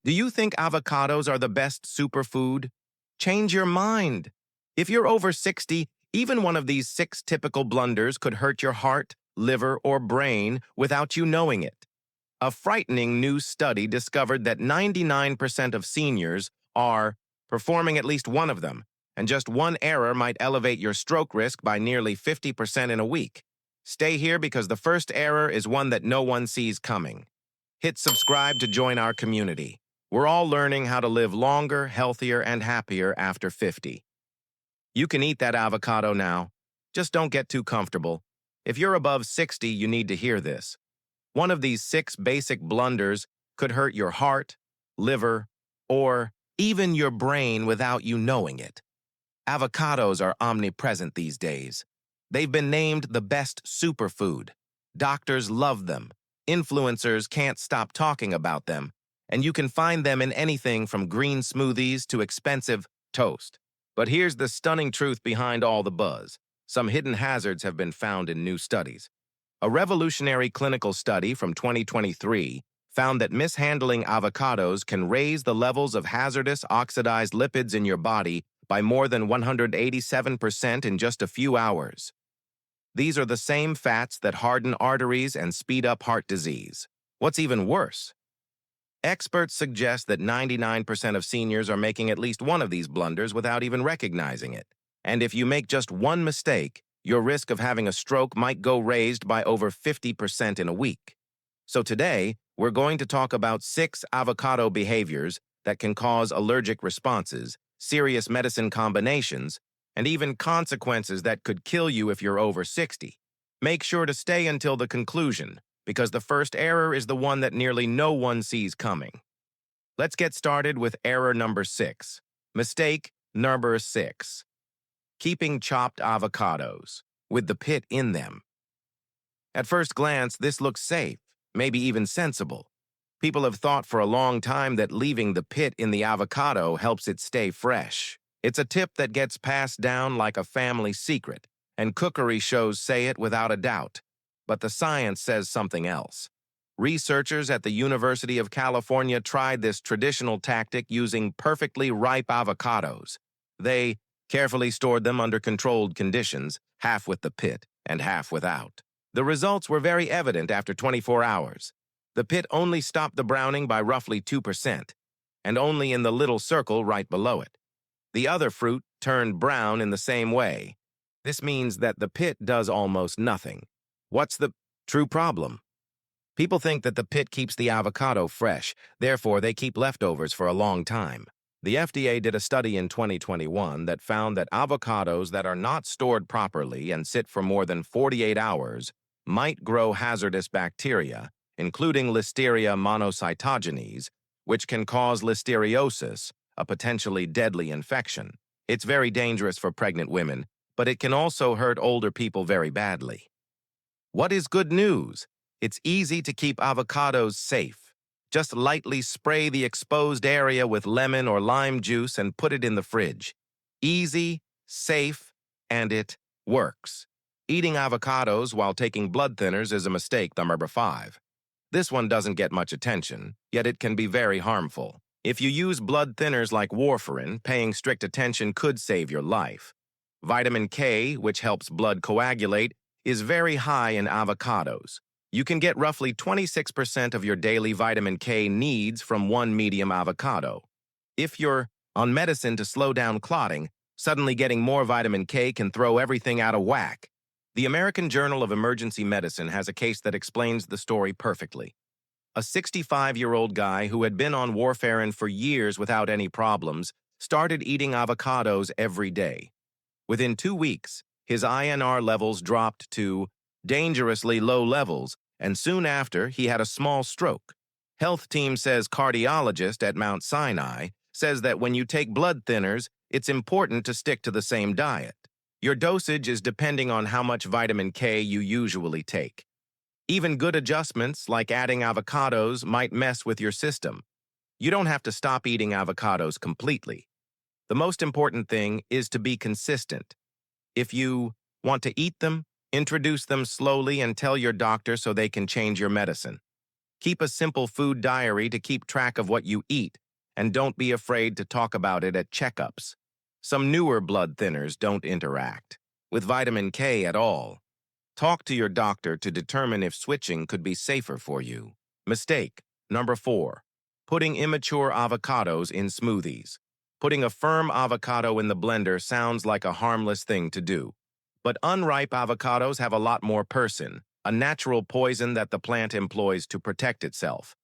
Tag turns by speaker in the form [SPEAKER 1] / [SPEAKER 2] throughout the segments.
[SPEAKER 1] Do you think avocados are the best superfood? Change your mind. If you're over 60, even one of these 6 typical blunders could hurt your heart, liver, or brain without you knowing it. A frightening new study discovered that 99% of seniors are performing at least one of them, and just one error might elevate your stroke risk by nearly 50% in a week. Stay here because the first error is one that no one sees coming. Hit subscribe to join our community. We're all learning how to live longer, healthier, and happier after 50. You can eat that avocado now. Just don't get too comfortable. If you're above 60, you need to hear this. One of these 6 basic blunders could hurt your heart, liver, or even your brain without you knowing it. Avocados are omnipresent these days. They've been named the best superfood. Doctors love them. Influencers can't stop talking about them, and you can find them in anything from green smoothies to expensive toast. But here's the stunning truth behind all the buzz. Some hidden hazards have been found in new studies. A revolutionary clinical study from 2023 found that mishandling avocados can raise the levels of hazardous oxidized lipids in your body by more than 187% in just a few hours. These are the same fats that harden arteries and speed up heart disease. What's even worse? Experts suggest that 99% of seniors are making at least one of these blunders without even recognizing it. And if you make just one mistake, your risk of having a stroke might go raised by over 50% in a week. So today, we're going to talk about 6 avocado behaviors that can cause allergic responses, serious medicine combinations, and even consequences that could kill you if you're over 60. Make sure to stay until the conclusion, because the first error is the one that nearly no one sees coming. Let's get started with error number 6. Mistake number 6. Keeping chopped avocados with the pit in them. At first glance, this looks safe, maybe even sensible. People have thought for a long time that leaving the pit in the avocado helps it stay fresh. It's a tip that gets passed down like a family secret, and cookery shows say it without a doubt. But the science says something else. Researchers at the University of California tried this traditional tactic using perfectly ripe avocados. They carefully stored them under controlled conditions, half with the pit and half without. The results were very evident after 24 hours. The pit only stopped the browning by roughly 2%, and only in the little circle right below it. The other fruit turned brown in the same way. This means that the pit does almost nothing. What's the true problem? People think that the pit keeps the avocado fresh, therefore they keep leftovers for a long time. The FDA did a study in 2021 that found that avocados that are not stored properly and sit for more than 48 hours might grow hazardous bacteria, including Listeria monocytogenes, which can cause listeriosis, a potentially deadly infection. It's very dangerous for pregnant women, but it can also hurt older people very badly. What is good news? It's easy to keep avocados safe. Just lightly spray the exposed area with lemon or lime juice and put it in the fridge. Easy, safe, and it works. Eating avocados while taking blood thinners is a mistake, number 5. This one doesn't get much attention, yet it can be very harmful. If you use blood thinners like warfarin, paying strict attention could save your life. Vitamin K, which helps blood coagulate, is very high in avocados. You can get roughly 26% of your daily vitamin K needs from one medium avocado. If you're on medicine to slow down clotting, suddenly getting more vitamin K can throw everything out of whack. The American Journal of Emergency Medicine has a case that explains the story perfectly. A 65-year-old guy who had been on warfarin for years without any problems started eating avocados every day. Within 2 weeks, his INR levels dropped to dangerously low levels, and soon after, he had a small stroke. Health team says cardiologist at Mount Sinai says that when you take blood thinners, it's important to stick to the same diet. Your dosage is depending on how much vitamin K you usually take. Even good adjustments, like adding avocados, might mess with your system. You don't have to stop eating avocados completely. The most important thing is to be consistent. If you want to eat them, introduce them slowly and tell your doctor so they can change your medicine. Keep a simple food diary to keep track of what you eat, and don't be afraid to talk about it at checkups. Some newer blood thinners don't interact with vitamin K at all. Talk to your doctor to determine if switching could be safer for you. Mistake number 4. Putting immature avocados in smoothies. Putting a firm avocado in the blender sounds like a harmless thing to do. But unripe avocados have a lot more persin, a natural poison that the plant employs to protect itself.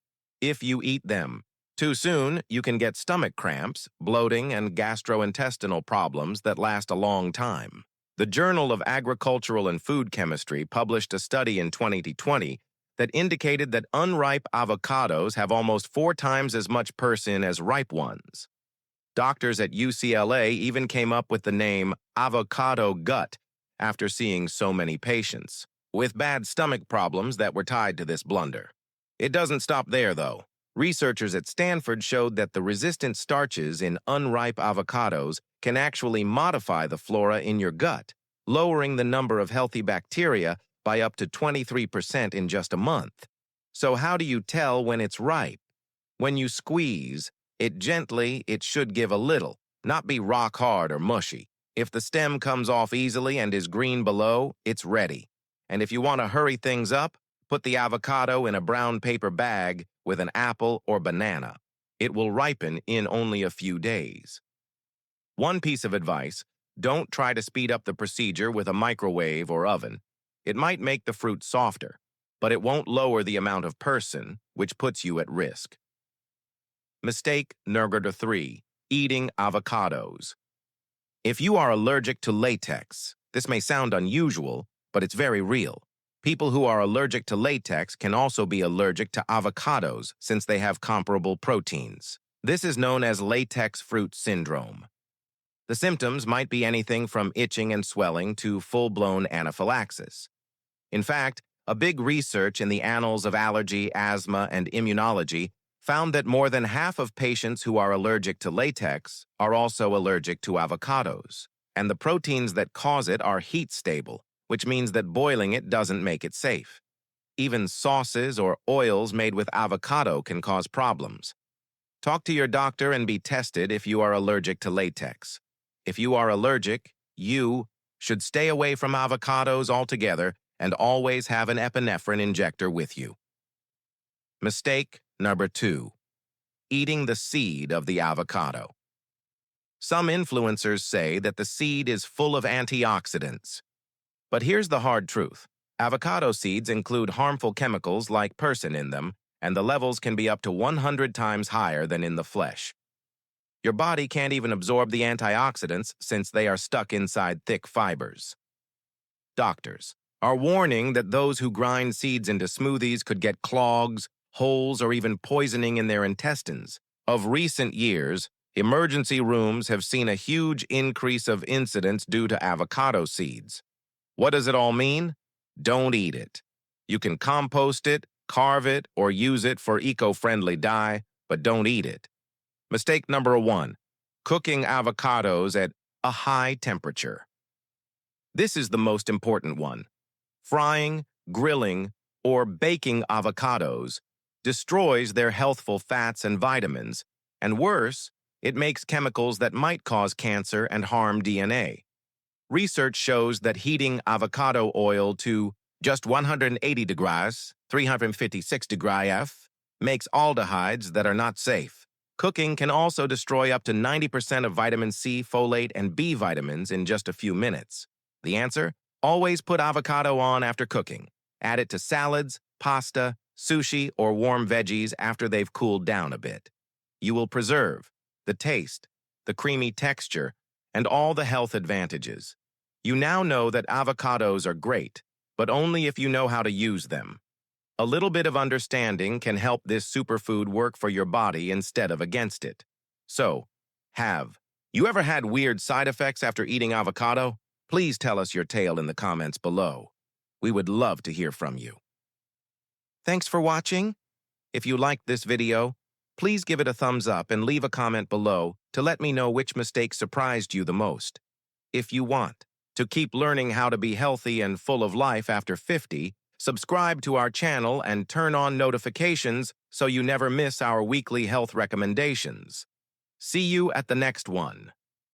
[SPEAKER 1] If you eat them too soon, you can get stomach cramps, bloating, and gastrointestinal problems that last a long time. The Journal of Agricultural and Food Chemistry published a study in 2020 that indicated that unripe avocados have almost 4 times as much persin as ripe ones. Doctors at UCLA even came up with the name avocado gut after seeing so many patients with bad stomach problems that were tied to this blunder. It doesn't stop there, though. Researchers at Stanford showed that the resistant starches in unripe avocados can actually modify the flora in your gut, lowering the number of healthy bacteria by up to 23% in just a month. So how do you tell when it's ripe? When you squeeze it gently, it should give a little, not be rock hard or mushy. If the stem comes off easily and is green below, it's ready. And if you want to hurry things up, put the avocado in a brown paper bag with an apple or banana. It will ripen in only a few days. One piece of advice: don't try to speed up the procedure with a microwave or oven. It might make the fruit softer, but it won't lower the amount of persin, which puts you at risk. Mistake number 3. Eating avocados. If you are allergic to latex, this may sound unusual, but it's very real. People who are allergic to latex can also be allergic to avocados since they have comparable proteins. This is known as latex-fruit syndrome. The symptoms might be anything from itching and swelling to full-blown anaphylaxis. In fact, a big research in the Annals of Allergy, Asthma, and Immunology found that more than half of patients who are allergic to latex are also allergic to avocados, and the proteins that cause it are heat-stable, which means that boiling it doesn't make it safe. Even sauces or oils made with avocado can cause problems. Talk to your doctor and be tested if you are allergic to latex. If you are allergic, you should stay away from avocados altogether and always have an epinephrine injector with you. Mistake number 2. Eating the seed of the avocado. Some influencers say that the seed is full of antioxidants. But here's the hard truth. Avocado seeds include harmful chemicals like persin in them, and the levels can be up to 100 times higher than in the flesh. Your body can't even absorb the antioxidants since they are stuck inside thick fibers. Doctors are warning that those who grind seeds into smoothies could get clogs, holes, or even poisoning in their intestines. Of recent years, emergency rooms have seen a huge increase of incidents due to avocado seeds. What does it all mean? Don't eat it. You can compost it, carve it, or use it for eco-friendly dye, but don't eat it. Mistake number 1. Cooking avocados at a high temperature. This is the most important one. Frying, grilling, or baking avocados destroys their healthful fats and vitamins, and worse, it makes chemicals that might cause cancer and harm DNA. Research shows that heating avocado oil to just 180 degrees, 356 degrees F, makes aldehydes that are not safe. Cooking can also destroy up to 90% of vitamin C, folate, and B vitamins in just a few minutes. The answer? Always put avocado on after cooking. Add it to salads, pasta, sushi, or warm veggies after they've cooled down a bit. You will preserve the taste, the creamy texture, and all the health advantages. You now know that avocados are great, but only if you know how to use them. A little bit of understanding can help this superfood work for your body instead of against it. So, have you ever had weird side effects after eating avocado? Please tell us your tale in the comments below. We would love to hear from you. Thanks for watching. If you liked this video, please give it a thumbs up and leave a comment below to let me know which mistake surprised you the most. If you want to keep learning how to be healthy and full of life after 50, Subscribe to our channel and turn on notifications so you never miss our weekly health recommendations. See you at the next one.